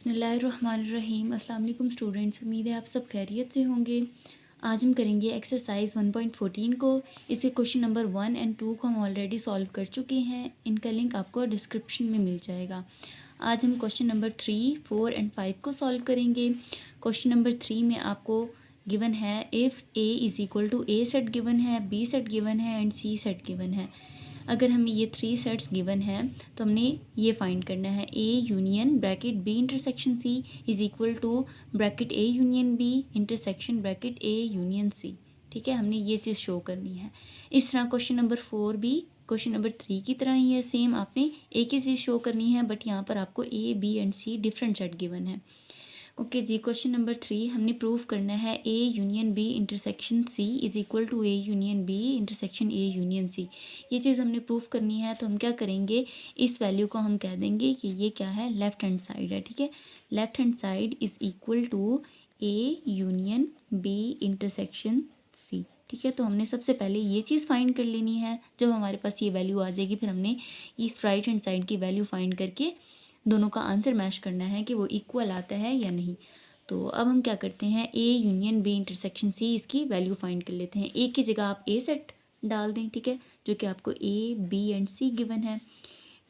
बिस्मिल्लाहिर्रहमानिर्रहीम। अस्सलाम वालेकुम स्टूडेंट्स, उम्मीद है आप सब खैरियत से होंगे। आज हम करेंगे एक्सरसाइज 1.14 को। इसे क्वेश्चन नंबर 1 एंड 2 को हम ऑलरेडी सॉल्व कर चुके हैं। इनका लिंक आपको डिस्क्रिप्शन में मिल जाएगा। आज हम क्वेश्चन नंबर 3, 4 एंड 5 को सॉल्व करेंगे। क्वेश्चन नंबर 3 में आपको गिवन है if A is equal to A set given है, बी सेट गिवन है एंड सी सेट गिवन है। अगर हमें ये 3 सेट्स गिवन है तो हमने ये फाइंड करना है A union bracket B intersection C is equal to bracket A union B intersection bracket A union C. ठीक है, हमने ये चीज़ शो करनी है। इस तरह क्वेश्चन नंबर 4 भी क्वेश्चन नंबर 3 की तरह ही है, सेम आपने एक ही चीज़ शो करनी है, बट यहाँ पर आपको A B and C different set given है। ओके जी, क्वेश्चन नंबर 3 हमने प्रूव करना है A union B intersection C is equal to A union B intersection A union C. ये चीज़ हमने प्रूव करनी है, तो हम क्या करेंगे, इस वैल्यू को हम कह देंगे कि ये क्या है, लेफ़्ट हैंड साइड है। ठीक है, left hand side is equal to A union B intersection C. ठीक है, तो हमने सबसे पहले ये चीज़ फाइंड कर लेनी है। जब हमारे पास ये वैल्यू आ जाएगी, फिर हमने इस राइट हैंड साइड की वैल्यू फाइंड करके दोनों का आंसर मैच करना है कि वो इक्वल आता है या नहीं। तो अब हम क्या करते हैं, A union B intersection C, इसकी वैल्यू फाइंड कर लेते हैं। ए की जगह आप ए सेट डाल दें, ठीक है, जो कि आपको A B and C given है।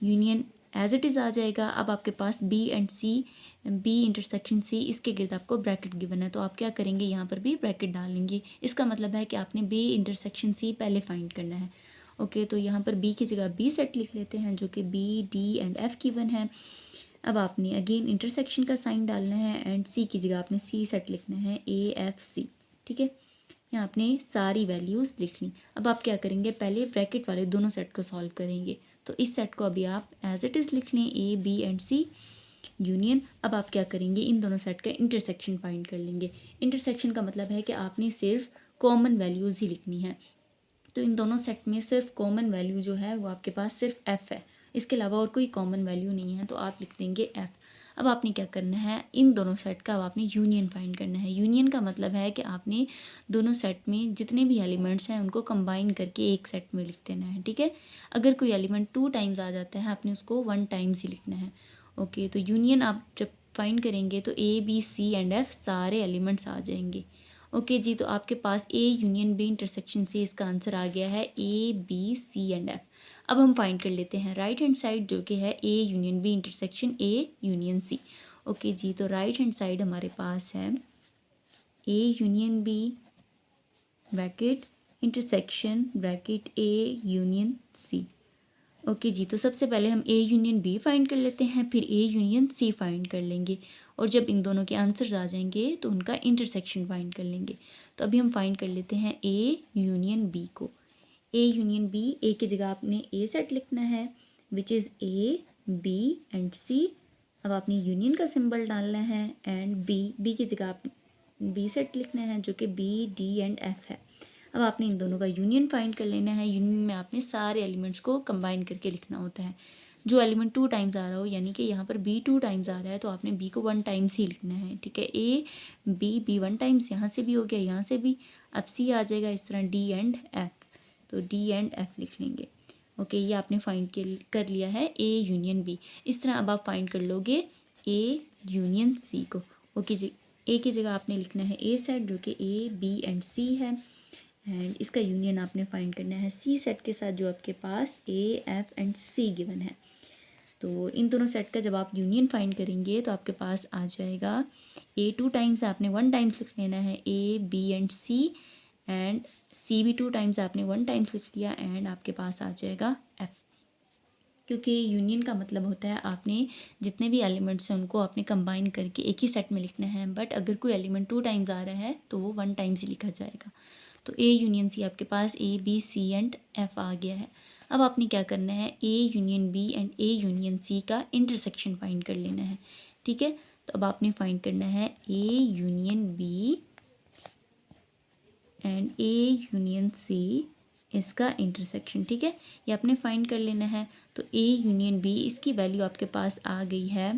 यूनियन एज इट इज़ आ जाएगा। अब आपके पास B and C, B intersection C, इसके गिर्द आपको ब्रैकेट गिवन है, तो आप क्या करेंगे, यहाँ पर भी ब्रैकेट डालेंगे। इसका मतलब है कि आपने बी इंटरसेक्शन सी पहले फाइंड करना है। ओके, तो यहाँ पर बी की जगह बी सेट लिख लेते हैं, जो कि B D and F given है। अब आपने अगेन इंटरसेक्शन का साइन डालना है एंड सी की जगह आपने सी सेट लिखना है, ए एफ सी। ठीक है, यहाँ आपने सारी वैल्यूज़ लिख ली। अब आप क्या करेंगे, पहले ब्रैकेट वाले दोनों सेट को सॉल्व करेंगे। तो इस सेट को अभी आप एज इट इज़ लिख लें, A B and C union. अब आप क्या करेंगे, इन दोनों सेट का इंटरसेक्शन फाइंड कर लेंगे। इंटरसेक्शन का मतलब है कि आपने सिर्फ कॉमन वैल्यूज़ ही लिखनी है। तो इन दोनों सेट में सिर्फ कॉमन वैल्यू जो है वो आपके पास सिर्फ एफ़ है, इसके अलावा और कोई कॉमन वैल्यू नहीं है, तो आप लिख देंगे एफ़। अब आपने क्या करना है, इन दोनों सेट का अब आपने यूनियन फाइंड करना है। यूनियन का मतलब है कि आपने दोनों सेट में जितने भी एलिमेंट्स हैं उनको कंबाइन करके एक सेट में लिख देना है। ठीक है, अगर कोई एलिमेंट 2 टाइम्स आ जाता है, आपने उसको 1 टाइम्स ही लिखना है। ओके, तो यूनियन आप जब फाइंड करेंगे तो A B C and F सारे एलिमेंट्स आ जाएंगे। ओके जी, तो आपके पास ए यूनियन बी इंटरसेक्शन से इसका आंसर आ गया है A B C and F. अब हम फाइंड कर लेते हैं राइट हैंड साइड, जो कि है A union B intersection A union C. Okay जी, तो राइट हैंड साइड हमारे पास है A union B bracket intersection bracket A union C. Okay जी, तो सबसे पहले हम ए यूनियन बी फाइंड कर लेते हैं, फिर ए यूनियन सी फाइंड कर लेंगे, और जब इन दोनों के आंसर्स आ जाएंगे तो उनका इंटरसेक्शन फाइंड कर लेंगे। तो अभी हम फाइंड कर लेते हैं ए यूनियन बी को। ए यूनियन बी, ए की जगह आपने ए सेट लिखना है, which is A B and C. अब आपने यूनियन का सिंबल डालना है एंड बी, बी की जगह आप बी सेट लिखना है, जो कि बी डी एंड एफ है। अब आपने इन दोनों का यूनियन फाइंड कर लेना है। यूनियन में आपने सारे एलिमेंट्स को कंबाइन करके लिखना होता है। जो एलिमेंट 2 टाइम्स आ रहा हो, यानी कि यहाँ पर बी 2 टाइम्स आ रहा है, तो आपने बी को 1 टाइम्स ही लिखना है। ठीक है, ए बी, बी 1 टाइम्स यहाँ से भी हो गया, यहाँ से भी। अब सी आ जाएगा इस तरह, डी एंड एफ, तो डी एंड एफ लिख लेंगे। ओके, ये आपने फाइंड कर लिया है ए यूनियन बी। इस तरह अब आप फाइंड कर लोगे ए यूनियन सी को। ओके जी, ए की जगह आपने लिखना है ए सेट, जो कि ए बी एंड सी है, एंड इसका यूनियन आपने फाइंड करना है सी सेट के साथ, जो आपके पास A F and C given है। तो इन दोनों सेट का जब आप यूनियन फाइंड करेंगे तो आपके पास आ जाएगा ए 2 टाइम्स आपने 1 टाइम्स लिख लेना है, A B and C, and C भी 2 टाइम्स आपने 1 टाइम्स लिख लिया, एंड आपके पास आ जाएगा एफ। क्योंकि यूनियन का मतलब होता है आपने जितने भी एलिमेंट्स हैं उनको आपने कंबाइन करके एक ही सेट में लिखना है, बट अगर कोई एलिमेंट 2 टाइम्स आ रहा है तो वो 1 टाइम्स ही लिखा जाएगा। तो ए यूनियन सी आपके पास A B C and F आ गया है। अब आपने क्या करना है, A union B and A union C का इंटरसेक्शन फाइंड कर लेना है। ठीक है, तो अब आपने फाइंड करना है A union B and A union C, इसका इंटरसेक्शन। ठीक है, ये आपने फाइंड कर लेना है। तो ए यूनियन बी, इसकी वैल्यू आपके पास आ गई है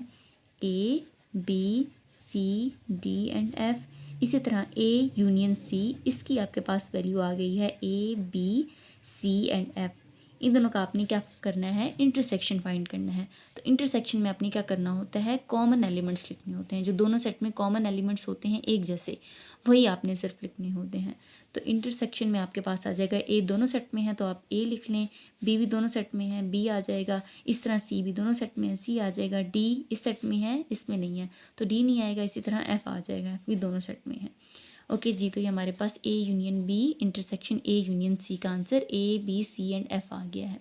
A B C D and F. इसी तरह ए यूनियन सी, इसकी आपके पास वैल्यू आ गई है A B C and F. इन दोनों का आपने क्या करना है, इंटरसेक्शन फाइंड करना है। तो इंटरसेक्शन में आपने क्या करना होता है, कॉमन एलिमेंट्स लिखने होते हैं। जो दोनों सेट में कॉमन एलिमेंट्स होते हैं एक जैसे, वही आपने सिर्फ लिखने होते हैं। तो इंटरसेक्शन में आपके पास आ जाएगा ए दोनों सेट में है तो आप ए लिख लें, बी भी दोनों सेट में है बी आ जाएगा, इस तरह सी भी दोनों सेट में है सी आ जाएगा, डी इस सेट में है इसमें नहीं है तो डी नहीं आएगा, इसी तरह एफ आ जाएगा, एफ भी दोनों सेट में है। ओके जी, तो ये हमारे पास A union B intersection A union C का answer A B C and F आ गया है।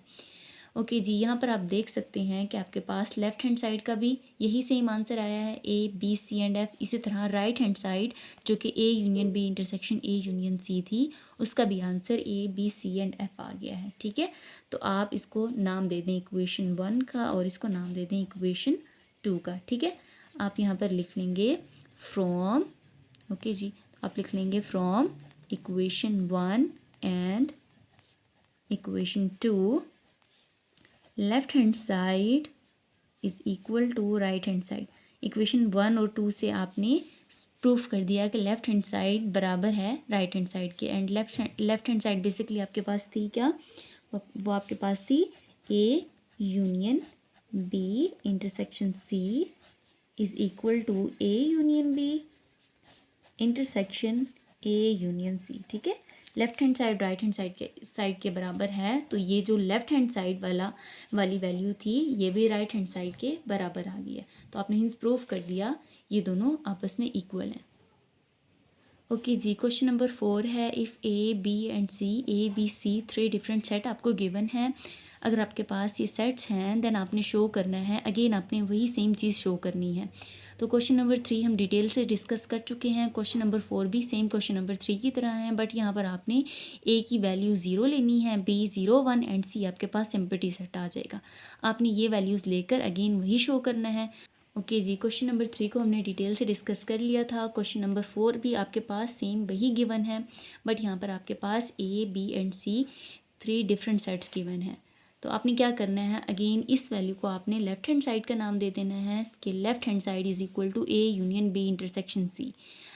ओके जी, यहाँ पर आप देख सकते हैं कि आपके पास लेफ्ट हैंड साइड का भी यही सेम आंसर आया है, A B C and F. इसी तरह राइट हैंड साइड जो कि A union B intersection A union C थी, उसका भी answer A B C and F आ गया है। ठीक है, तो आप इसको नाम दे दें इक्वेशन 1 का और इसको नाम दे दें इक्वेशन 2 का। ठीक है, आप यहाँ पर लिख लेंगे फ्रॉम, ओके जी, आप लिख लेंगे from equation 1 and equation 2 left hand side is equal to right hand side. Equation 1 और 2 से आपने प्रूफ कर दिया कि लेफ्ट हैंड साइड बराबर है राइट हैंड साइड के। And left hand side basically आपके पास थी क्या, वो आपके पास थी A union B intersection C is equal to A union B intersection A union C. ठीक है, left hand side right hand side के बराबर है, तो ये जो लेफ्ट हैंड साइड वाली वैल्यू थी ये भी राइट हैंड साइड के बराबर आ गई है। तो आपने हिंस प्रूफ कर दिया ये दोनों आपस में इक्वल हैं। ओके जी, क्वेश्चन नंबर 4 है, if A B and C, A B C 3 different set आपको गिवन है। अगर आपके पास ये सेट्स हैं देन आपने शो करना है, अगेन आपने वही सेम चीज़ शो करनी है। तो क्वेश्चन नंबर 3 हम डिटेल से डिस्कस कर चुके हैं। क्वेश्चन नंबर 4 भी सेम क्वेश्चन नंबर 3 की तरह है, बट यहाँ पर आपने ए की वैल्यू 0 लेनी है, बी 0 1 एंड सी आपके पास एम्प्टी सेट आ जाएगा। आपने ये वैल्यूज़ लेकर अगेन वही शो करना है। ओके जी, क्वेश्चन नंबर 3 को हमने डिटेल से डिस्कस कर लिया था। क्वेश्चन नंबर 4 भी आपके पास सेम वही गिवन है, बट यहाँ पर आपके पास A B and C 3 different sets given है। तो आपने क्या करना है, अगेन इस वैल्यू को आपने लेफ्ट हैंड साइड का नाम दे देना है कि left hand side is equal to A union B intersection C.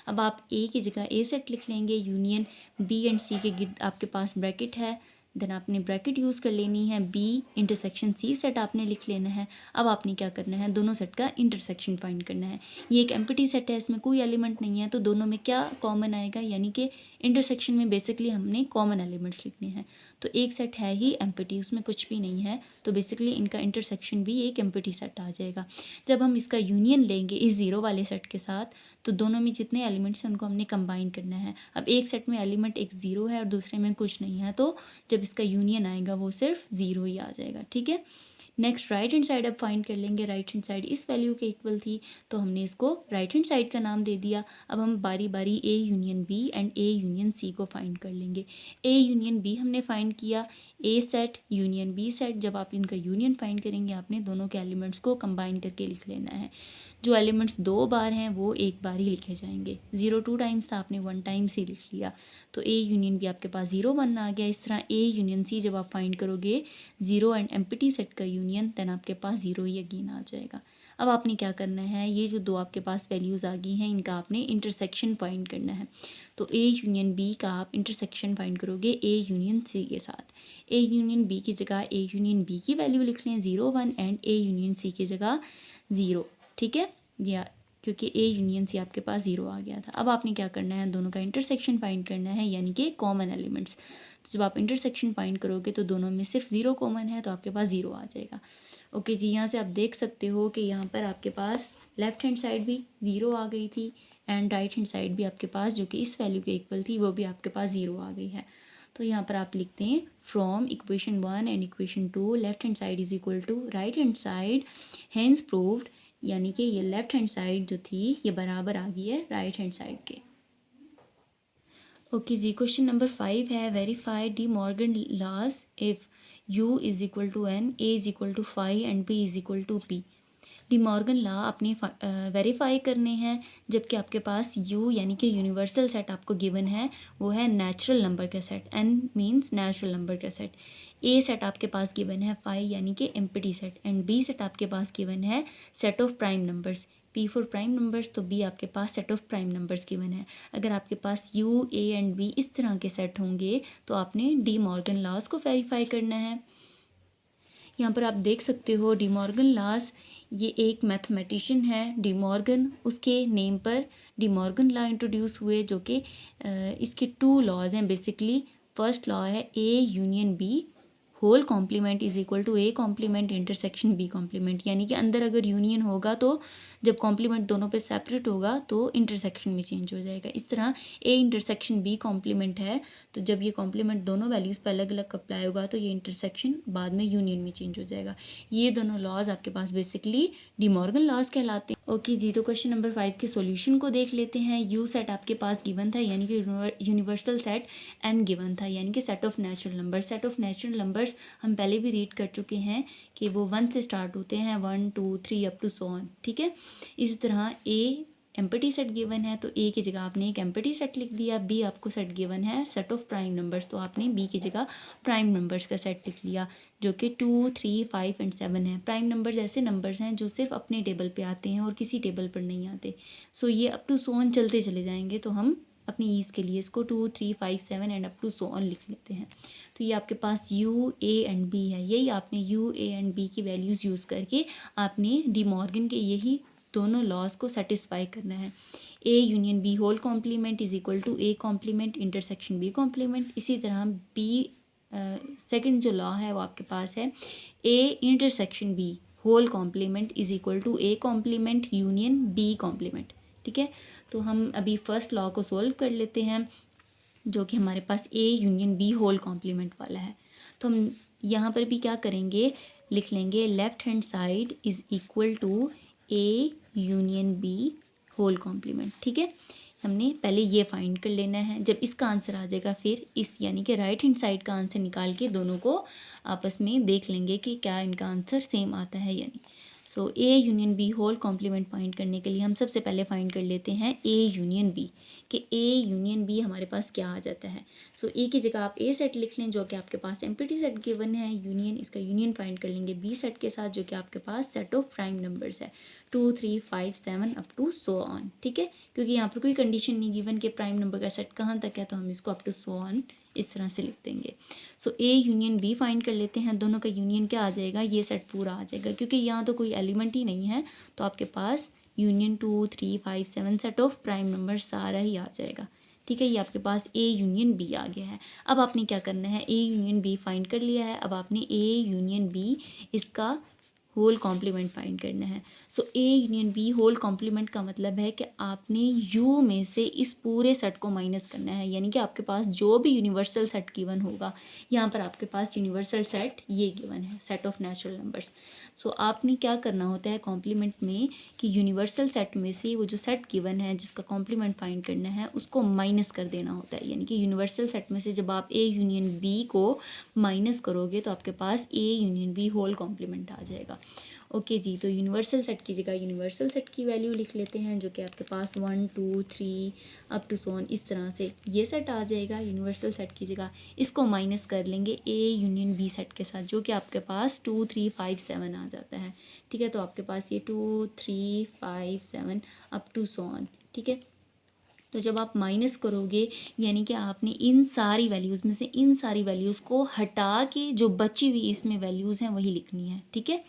अब आप ए की जगह ए सेट लिख लेंगे, यूनियन बी एंड सी के गिर्द आपके पास ब्रैकेट है, देन आपने ब्रैकेट यूज़ कर लेनी है, बी इंटरसेक्शन सी सेट आपने लिख लेना है। अब आपने क्या करना है, दोनों सेट का इंटरसेक्शन फाइंड करना है। ये एक एम्प्टी सेट है, इसमें कोई एलिमेंट नहीं है, तो दोनों में क्या कॉमन आएगा, यानी कि इंटरसेक्शन में बेसिकली हमने कॉमन एलिमेंट्स लिखने हैं। तो एक सेट है ही एम्प्टी, उसमें कुछ भी नहीं है, तो बेसिकली इनका इंटरसेक्शन भी एक एम्प्टी सेट आ जाएगा। जब हम इसका यूनियन लेंगे इस 0 वाले सेट के साथ, तो दोनों में जितने एलिमेंट्स हैं उनको हमने कंबाइन करना है। अब एक सेट में एलिमेंट एक 0 है और दूसरे में कुछ नहीं है, तो जब इसका यूनियन आएगा वो सिर्फ 0 ही आ जाएगा। ठीक है, नेक्स्ट राइट हैंड साइड अब फाइंड कर लेंगे। राइट हैंड साइड इस वैल्यू के इक्वल थी, तो हमने इसको राइट हैंड साइड का नाम दे दिया। अब हम बारी बारी A union B and A union C को फाइंड कर लेंगे। ए यूनियन बी हमने फाइंड किया, A set union B set. जब आप इनका यूनियन फाइंड करेंगे आपने दोनों के एलिमेंट्स को कंबाइन करके लिख लेना है। जो एलिमेंट्स 2 बार हैं वो एक बार ही लिखे जाएंगे। 0 2 टाइम्स था, आपने 1 टाइम्स ही लिख लिया, तो ए यूनियन बी आपके पास 0 1 आ गया। इस तरह ए यूनियन सी जब आप फाइंड करोगे 0 एंड एम्प्टी सेट का यूनियन, देन आपके पास 0 ही अगेन आ जाएगा। अब आपने क्या करना है, ये जो 2 आपके पास वैल्यूज़ आ गई हैं इनका आपने इंटरसेक्शन फाइंड करना है। तो ए यूनियन बी का आप इंटरसेक्शन फाइंड करोगे ए यूनियन सी के साथ। ए यूनियन बी की जगह ए यूनियन बी की वैल्यू लिख लें 0 1 एंड ए यूनियन सी की जगह 0। ठीक है, या क्योंकि ए यूनियन सी आपके पास 0 आ गया था। अब आपने क्या करना है, दोनों का इंटरसेक्शन फाइंड करना है, यानी कि कॉमन एलिमेंट्स। तो जब आप इंटरसेक्शन फाइंड करोगे तो दोनों में सिर्फ 0 कॉमन है, तो आपके पास 0 आ जाएगा। ओके जी, यहाँ से आप देख सकते हो कि यहाँ पर आपके पास लेफ्ट हैंड साइड भी 0 आ गई थी एंड राइट हैंड साइड भी आपके पास जो कि इस वैल्यू के इक्वल थी वो भी आपके पास 0 आ गई है। तो यहाँ पर आप लिखते हैं from equation 1 and equation 2 left hand side is equal to right hand side, hence proved, यानी कि ये लेफ्ट हैंड साइड जो थी ये बराबर आ गई है राइट हैंड साइड के। ओके जी, क्वेश्चन नंबर 5 है, verify De Morgan laws if u is equal to n, a is equal to 5 and b is equal to p। De Morgan law अपने वेरीफाई करने हैं जबकि आपके पास u यानी कि यूनिवर्सल सेट आपको गिवन है, वो है नेचुरल नंबर का set, n means natural number का सेट। a सेट आपके पास गिवन है 5 यानी कि empty set, and b set आपके पास गिवन है set of prime numbers, p for prime numbers, तो b आपके पास set of prime numbers given है। अगर आपके पास u a एंड b इस तरह के सेट होंगे तो आपने डी मॉर्गन लॉज को वेरीफाई करना है। यहाँ पर आप देख सकते हो डी मॉर्गन लॉज, ये एक मैथमेटिशियन है डी मॉर्गन, उसके नेम पर डी मॉर्गन लॉ इंट्रोड्यूस हुए, जो कि इसके 2 लॉज हैं बेसिकली। फर्स्ट लॉ है A union B whole complement is equal to A complement intersection B complement, यानी कि अंदर अगर यूनियन होगा तो जब कॉम्प्लीमेंट दोनों पे सेपरेट होगा तो इंटरसेक्शन में चेंज हो जाएगा। इस तरह ए इंटरसेक्शन बी कॉम्प्लीमेंट है, तो जब ये कॉम्प्लीमेंट दोनों वैल्यूज़ पर अलग अलग अप्लाई होगा तो ये इंटरसेक्शन बाद में यूनियन में चेंज हो जाएगा। ये दोनों लॉज आपके पास बेसिकली डी मॉर्गन लॉज कहलाते हैं। ओके जी, तो क्वेश्चन नंबर 5 के सॉल्यूशन को देख लेते हैं। यू सेट आपके पास गिवन था, यानी कि यूनिवर्सल सेट एन गिवन था, यानी कि set of natural numbers. Set of natural numbers हम पहले भी रीड कर चुके हैं कि वो 1 से स्टार्ट होते हैं, 1 2 3 अप टू सो ऑन, ठीक है। इसी तरह ए एम्प्टी सेट गिवन है तो ए की जगह आपने एक एम्प्टी सेट लिख दिया। बी आपको सेट गिवन है सेट ऑफ प्राइम नंबर्स, तो आपने बी की जगह प्राइम नंबर्स का सेट लिख लिया, जो कि 2 3 5 एंड 7 है। प्राइम नंबर्स ऐसे नंबर्स हैं जो सिर्फ अपने टेबल पे आते हैं और किसी टेबल पर नहीं आते। सो ये अप टू सो ऑन चलते चले जाएंगे, तो हम अपनी ईज़ के लिए इसको 2 3 5 7 and up to so on लिख लेते हैं। तो ये आपके पास यू ए एंड बी है, यही आपने यू ए एंड बी की वैल्यूज़ यूज़ करके आपने डी मॉर्गन के यही दोनों लॉज को सेटिस्फाई करना है। A union B whole complement is equal to A complement intersection B complement. इसी तरह बी सेकंड जो लॉ है वो आपके पास है A intersection B whole complement is equal to A complement union B complement, ठीक है। तो हम अभी फर्स्ट लॉ को सोल्व कर लेते हैं, जो कि हमारे पास A union B whole complement वाला है। तो हम यहाँ पर भी क्या करेंगे, लिख लेंगे left hand side is equal to A union B whole complement, ठीक है। हमने पहले ये फाइंड कर लेना है, जब इसका आंसर आ जाएगा फिर इस यानी कि राइट हैंड साइड का आंसर निकाल के दोनों को आपस में देख लेंगे कि क्या इनका आंसर सेम आता है या नहीं। So A union B whole complement find करने के लिए हम सबसे पहले फाइंड कर लेते हैं ए यूनियन बी, कि ए यूनियन बी हमारे पास क्या आ जाता है। सो ए की जगह आप ए सेट लिख लें, जो कि आपके पास एम्प्टी सेट गिवन है। यूनियन, इसका यूनियन फाइंड कर लेंगे बी सेट के साथ, जो कि आपके पास सेट ऑफ प्राइम नंबर्स है 2 3 5 7 अप टू सो ऑन, ठीक है। क्योंकि यहाँ पर कोई कंडीशन नहीं गिवन कि प्राइम नंबर का सेट कहाँ तक है, तो हम इसको अप टू सो ऑन इस तरह से लिख देंगे। सो ए यूनियन बी फाइंड कर लेते हैं, दोनों का यूनियन क्या आ जाएगा, ये सेट पूरा आ जाएगा, क्योंकि यहाँ तो कोई एलिमेंट ही नहीं है, तो आपके पास union 2 3 5 7 set of prime number सारा ही आ जाएगा, ठीक है। ये आपके पास ए यूनियन बी आ गया है। अब आपने क्या करना है, ए यूनियन बी फाइंड कर लिया है, अब आपने ए यूनियन बी इसका होल कॉम्प्लीमेंट फाइंड करना है। So A union B whole complement का मतलब है कि आपने यू में से इस पूरे सेट को माइनस करना है, यानी कि आपके पास जो भी यूनिवर्सल सेट गिवन होगा, यहाँ पर आपके पास यूनिवर्सल सेट ये गिवन है सेट ऑफ नेचुरल नंबर्स। सो आपने क्या करना होता है कॉम्प्लीमेंट में, कि यूनिवर्सल सेट में से वो जो सेट गिवन है जिसका कॉम्प्लीमेंट फाइंड करना है उसको माइनस कर देना होता है, यानी कि यूनिवर्सल सेट में से जब आप ए यूनियन बी को माइनस करोगे तो आपके पास A union B whole complement आ जाएगा। ओके जी, तो यूनिवर्सल सेट की जगह यूनिवर्सल सेट की वैल्यू लिख लेते हैं, जो कि आपके पास 1 2 3 अप टू सो ऑन इस तरह से ये सेट आ जाएगा यूनिवर्सल सेट की जगह। इसको माइनस कर लेंगे ए यूनियन बी सेट के साथ, जो कि आपके पास 2 3 5 7 आ जाता है, ठीक है। तो आपके पास ये 2 3 5 7 अप टू सो ऑन, ठीक है। तो जब आप माइनस करोगे, यानी कि आपने इन सारी वैल्यूज़ में से इन सारी वैल्यूज़ को हटा के जो बची हुई इसमें वैल्यूज़ हैं वही लिखनी है, ठीक है।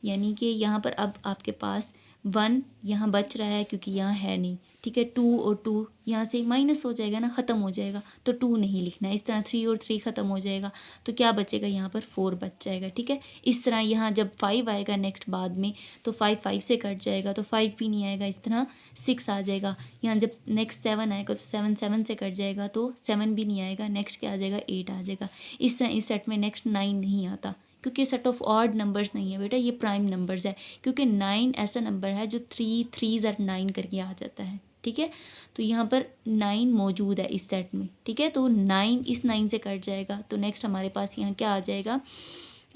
यानी कि यहाँ पर अब आपके पास 1 यहाँ बच रहा है क्योंकि यहाँ है नहीं, ठीक है। 2 और 2 यहाँ से माइनस हो जाएगा ना, ख़त्म हो जाएगा, तो 2 नहीं लिखना है। इस तरह 3 और 3 ख़त्म हो जाएगा, तो क्या बचेगा यहाँ पर 4 बच जाएगा, ठीक है। इस तरह यहाँ जब 5 आएगा नेक्स्ट बाद में, तो 5 5 से कट जाएगा, तो 5 भी नहीं आएगा, इस तरह 6 आ जाएगा। यहाँ जब नेक्स्ट 7 आएगा तो 7 7 से कट जाएगा, तो 7 भी नहीं आएगा, नेक्स्ट क्या आ जाएगा 8 आ जाएगा। इस तरह इस सेट में नेक्स्ट 9 नहीं आता, क्योंकि सेट ऑफ ऑड नंबर्स नहीं है बेटा, ये प्राइम नंबर्स है, क्योंकि 9 ऐसा नंबर है जो 3 3s और 9 करके आ जाता है, ठीक है। तो यहाँ पर 9 मौजूद है इस सेट में, ठीक है। तो 9 इस 9 से कट जाएगा, तो नेक्स्ट हमारे पास यहाँ क्या आ जाएगा,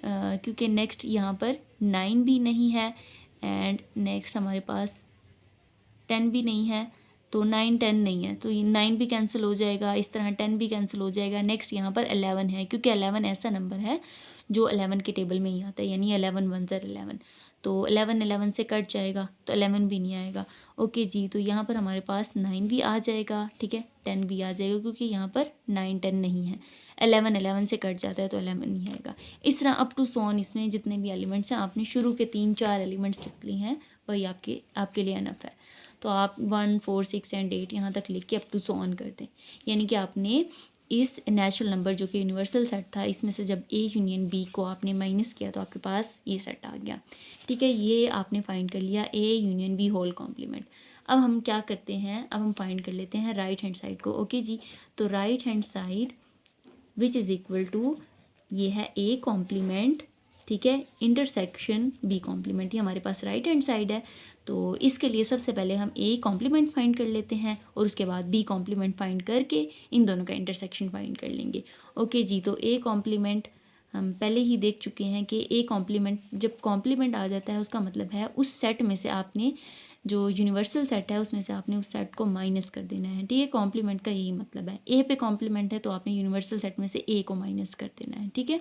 क्योंकि नेक्स्ट यहाँ पर 9 भी नहीं है एंड नेक्स्ट हमारे पास 10 भी नहीं है, तो 9 10 नहीं है, तो ये 9 भी कैंसिल हो जाएगा, इस तरह 10 भी कैंसिल हो जाएगा। नेक्स्ट यहाँ पर 11 है, क्योंकि 11 ऐसा नंबर है जो 11 के टेबल में ही आता है, यानी 11 1 11। तो 11 11 से कट जाएगा तो 11 भी नहीं आएगा। ओके जी, तो यहाँ पर हमारे पास 9 भी आ जाएगा, ठीक है, 10 भी आ जाएगा क्योंकि यहाँ पर 9 10 नहीं है। 11 11 से कट जाता है तो 11 नहीं आएगा। इस तरह अप टू सॉन इसमें जितने भी एलिमेंट्स हैं आपने शुरू के 3 4 एलिमेंट्स लिख लिए हैं, वही आपके लिए अनफ है। तो आप 1 4 6 एंड 8 यहाँ तक लिख के अप टू सॉन कर दें। यानी कि आपने इस नेचुरल नंबर जो कि यूनिवर्सल सेट था, इसमें से जब ए यूनियन बी को आपने माइनस किया तो आपके पास ये सेट आ गया, ठीक है। ये आपने फाइंड कर लिया A union B whole complement. अब हम क्या करते हैं, अब हम फाइंड कर लेते हैं राइट हैंड साइड को। ओके जी, तो right hand side which is equal to ये है ए कॉम्प्लीमेंट, ठीक है, इंटरसेक्शन बी कॉम्प्लीमेंट। ये हमारे पास राइट हैंड साइड है, तो इसके लिए सबसे पहले हम ए कॉम्प्लीमेंट फाइंड कर लेते हैं और उसके बाद बी कॉम्प्लीमेंट फाइंड करके इन दोनों का इंटरसेक्शन फाइंड कर लेंगे। ओके जी, तो ए कॉम्प्लीमेंट हम पहले ही देख चुके हैं कि ए कॉम्प्लीमेंट जब कॉम्प्लीमेंट आ जाता है उसका मतलब है उस सेट में से आपने जो यूनिवर्सल सेट है उसमें से आपने उस सेट को माइनस कर देना है, ठीक है। कॉम्प्लीमेंट का यही मतलब है, ए पे कॉम्प्लीमेंट है तो आपने यूनिवर्सल सेट में से ए को माइनस कर देना है, ठीक है।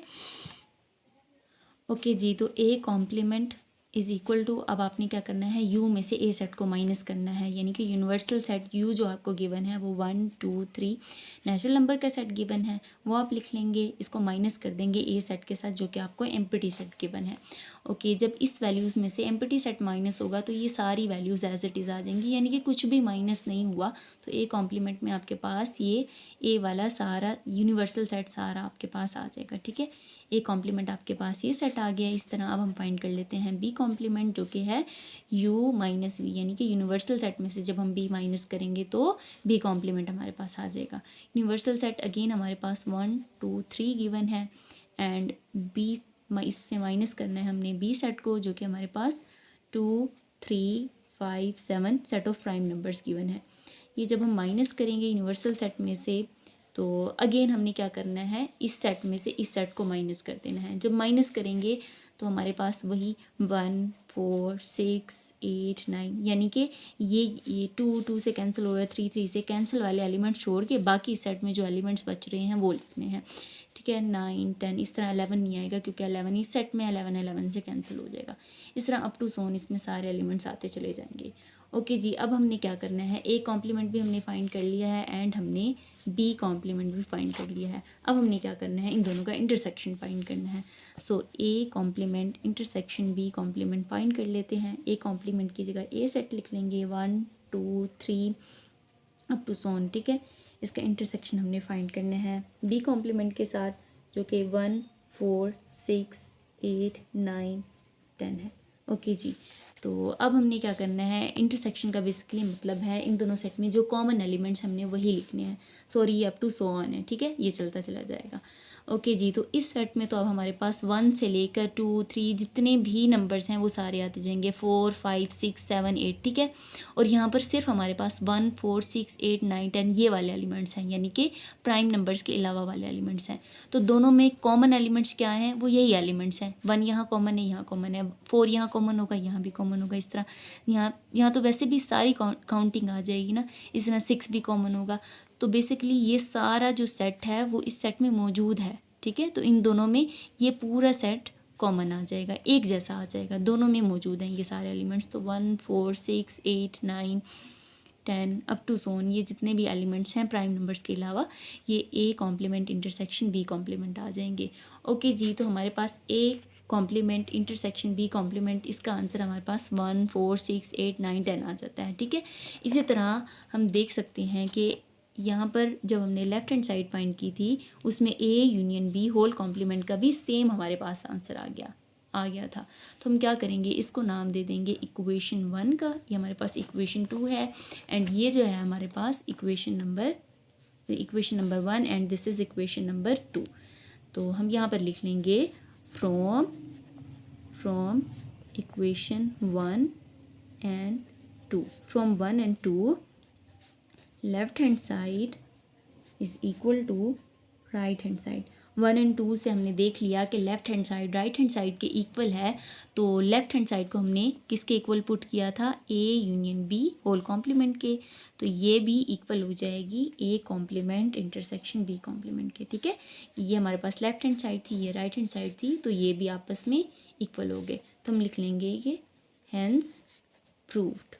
ओके जी, तो A complement is equal to, अब आपने क्या करना है, यू में से ए सेट को माइनस करना है, यानी कि यूनिवर्सल सेट यू जो आपको गिवन है वो 1 2 3 नेचुरल नंबर का सेट गिवन है वो आप लिख लेंगे, इसको माइनस कर देंगे ए सेट के साथ जो कि आपको एम्प्टी सेट गिवन है। ओके, जब इस वैल्यूज़ में से एम्प्टी सेट माइनस होगा तो ये सारी वैल्यूज़ एज इट इज़ आ जाएंगी, यानी कि कुछ भी माइनस नहीं हुआ। तो ए कॉम्प्लीमेंट में आपके पास ये ए वाला सारा यूनिवर्सल सेट सारा आपके पास आ जाएगा, ठीक है। ए कॉम्प्लीमेंट आपके पास ये सेट आ गया। इस तरह अब हम फाइंड कर लेते हैं बी कॉम्प्लीमेंट जो कि है यू माइनस वी, यानी कि यूनिवर्सल सेट में से जब हम बी माइनस करेंगे तो बी कॉम्प्लीमेंट हमारे पास आ जाएगा। यूनिवर्सल सेट अगेन हमारे पास 1 2 3 गिवन है एंड बी इससे माइनस करना है हमने बी सेट को जो कि हमारे पास 2 3 5 7 set of prime numbers given है। ये जब हम माइनस करेंगे यूनिवर्सल सेट में से तो अगेन हमने क्या करना है, इस सेट में से इस सेट को माइनस कर देना है। जब माइनस करेंगे तो हमारे पास वही 1 4 6 8 9, यानी कि ये 2 2 से कैंसिल हो रहा है, 3 3 से कैंसिल वाले एलिमेंट्स छोड़ के बाकी सेट में जो एलिमेंट्स बच रहे हैं वो लिखने हैं, ठीक है। 9 10, इस तरह 11 नहीं आएगा क्योंकि 11 इस सेट में 11 11 से कैंसिल हो जाएगा। इस तरह अप टू सोन इसमें सारे एलिमेंट्स आते चले जाएंगे। ओके जी, अब हमने क्या करना है, ए कॉम्प्लीमेंट भी हमने फाइंड कर लिया है एंड हमने बी कॉम्प्लीमेंट भी फाइंड कर लिया है। अब हमने क्या करना है, इन दोनों का इंटरसेक्शन फाइंड करना है। So A complement intersection B complement find कर लेते हैं। ए कॉम्प्लीमेंट की जगह ए सेट लिख लेंगे 1 2 3 अप टू सोन, ठीक है। इसका इंटरसेक्शन हमने फाइंड करना है बी कॉम्प्लीमेंट के साथ जो कि 1 4 6 8 9 10 है। ओके जी, तो अब हमने क्या करना है, इंटरसेक्शन का बेसिकली मतलब है इन दोनों सेट में जो कॉमन एलिमेंट्स हमने वही लिखने हैं। सॉरी, ये अप टू सो ऑन है, ठीक है, ये चलता चला जाएगा। ओके जी, तो इस सेट में तो अब हमारे पास 1 से लेकर 2 3 जितने भी नंबर्स हैं वो सारे आते जाएंगे, 4 5 6 7 8, ठीक है। और यहाँ पर सिर्फ हमारे पास 1 4 6 8 9 10 ये वाले एलिमेंट्स हैं, यानी कि प्राइम नंबर्स के अलावा वाले एलिमेंट्स हैं। तो दोनों में कॉमन एलिमेंट्स क्या हैं, वो यही एलिमेंट्स हैं। 1 यहाँ कॉमन है, यहाँ कॉमन है, 4 यहाँ कॉमन होगा, यहाँ भी कॉमन होगा। इस तरह यहाँ तो वैसे भी सारी काउंटिंग आ जाएगी ना, इस तरह 6 भी कॉमन होगा। तो बेसिकली ये सारा जो सेट है वो इस सेट में मौजूद है, ठीक है। तो इन दोनों में ये पूरा सेट कॉमन आ जाएगा, एक जैसा आ जाएगा, दोनों में मौजूद हैं ये सारे एलिमेंट्स। तो 1 4 6 8 9 10 अप टू सोन ये जितने भी एलिमेंट्स हैं प्राइम नंबर्स के अलावा ये A complement intersection B complement आ जाएंगे। ओके जी, तो हमारे पास A complement intersection B complement, इसका आंसर हमारे पास 1 4 6 8 9 10 आ जाता है, ठीक है। इसी तरह हम देख सकते हैं कि यहाँ पर जब हमने लेफ्ट हैंड साइड फाइंड की थी उसमें A union B whole complement का भी सेम हमारे पास आंसर आ गया था। तो हम क्या करेंगे, इसको नाम दे देंगे इक्वेशन 1 का, ये हमारे पास इक्वेशन 2 है एंड ये जो है हमारे पास equation number 1 and this is equation number 2। तो हम यहाँ पर लिख लेंगे from equation 1 and 2, from 1 and 2 left hand side is equal to right hand side. 1 and 2 से हमने देख लिया कि left hand side right hand side के इक्वल है, तो लेफ़्ट हैंड साइड को हमने किसके इक्वल पुट किया था, A union B whole complement के। तो ये भी इक्वल हो जाएगी A complement intersection B complement के, ठीक है। ये हमारे पास लेफ़्ट हैंड साइड थी, ये राइट हैंड साइड थी, तो ये भी आपस में इक्वल हो गए। तो हम लिख लेंगे ये हैंस प्रूव्ड।